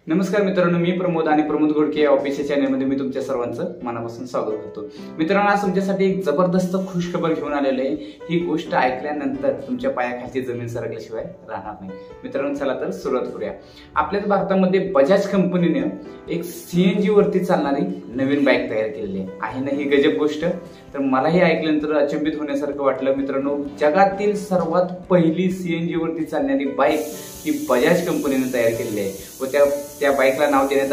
नमस्कार मित्रांनो, मी प्रमोद आणि प्रमोद घोडके ऑफिसच्या चॅनलमध्ये मी तुमच्या सर्वांचं मनापासून स्वागत करतो। मित्रांनो, आज तुमच्यासाठी एक जबरदस्त खुशखबर घेऊन आलेलो आहे। ही गोष्ट ऐकल्यानंतर तुमच्या पायाखालची जमीन सरकल्याशिवाय राहणार नाही। मित्रांनो, चला तर सुरुवात करूया। आपल्याच भारतामध्ये बजाज कंपनीने एक सीएनजी वरती चालणारी नवीन बाईक तयार केलेली आहे ना ही गजब गोष्ट। तर मलाही ऐकल्यानंतर अचंबित होण्यासारखं वाटलं। मित्रांनो, जगातील सर्वात पहिली सीएनजी वरती चालणारी बाईक ही बजाज कंपनीने तयार केलेली आहे व त्या बाईकला नाव देण्यात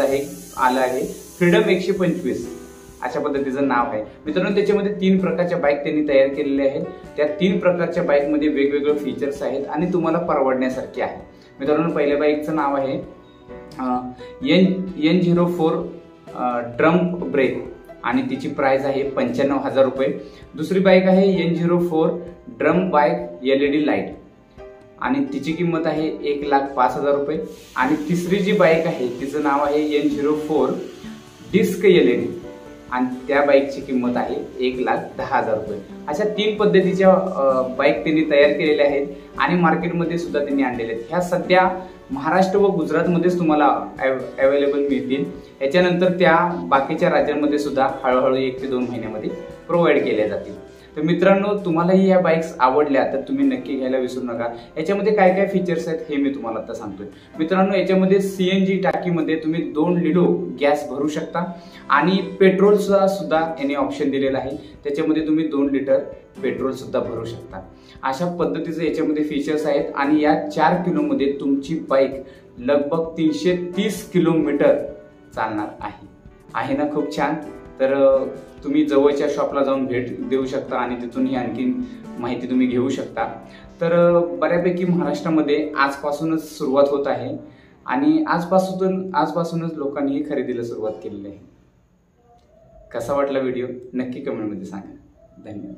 आलं आहे फ्रीडम 125 अशा पद्धतीचं नाव आहे। मित्रांनो, त्याच्यामध्ये 3 प्रकारच्या बाईक त्यांनी तयार केलेल्या आहेत। त्या 3 प्रकारच्या बाईक मध्ये वेगवेगळे फीचर्स आहेत आणि तुम्हाला परवडण्यासारखे आहे। मित्रांनो, पहिल्या बाईकचं नाव आहे N04 ड्रम ब्रेक आणि तिची प्राइस आहे 95,000 रुपये। दुसरी बाईक आहे N04 drum bike LED light आणि तिची किंमत आहे 1,05,000 रुपये। आणि तिसरी जी बाईक आहे तिचं नाव आहे N04 डिस्क LED आणि त्या बाईकची किंमत आहे 1,10,000 रुपये। अशा 3 पद्धतीच्या बाईक त्यांनी तयार केलेल्या आहेत आणि मार्केटमध्ये सुद्धा त्यांनी आणलेल्या आहेत। ह्या सध्या महाराष्ट्र व गुजरातमध्येच तुम्हाला अवेलेबल मिळतील। याच्यानंतर त्या बाकीच्या राज्यांमध्ये सुद्धा हळूहळू 1 ते 2 महिन्यामध्ये प्रोव्हाइड केल्या जातील। तर मित्रांनो, तुम्हालाही या बाईक्स आवडल्या तर तुम्ही नक्की घ्यायला विसरू नका। याच्यामध्ये काय काय फीचर्स आहेत हे मी तुम्हाला आता सांगतोय। मित्रांनो, याच्यामध्ये सीएनजी टाकीमध्ये तुम्ही 2 लिटो गॅस भरू शकता आणि पेट्रोलचा सुद्धा याने ऑप्शन दिलेला आहे। त्याच्यामध्ये तुम्ही 2 लिटर पेट्रोल सुद्धा भरू शकता। अशा पद्धतीचे याच्यामध्ये फीचर्स आहेत आणि या 4 किलोमध्ये तुमची बाईक लगभग 330 किलोमीटर चालणार आहे ना। खूप छान। तर तुम्ही जवळच्या शॉपला जाऊन भेट देऊ शकता आणि तिथून ही आणखी माहिती तुम्ही घेऊ शकता। तर बऱ्यापैकी महाराष्ट्रामध्ये आजपासूनच सुरुवात होत आहे आणि आजपासूनच लोकांनी ही खरेदीला सुरुवात केलेली आहे। कसा वाटला व्हिडिओ नक्की कमेंटमध्ये सांगा। धन्यवाद।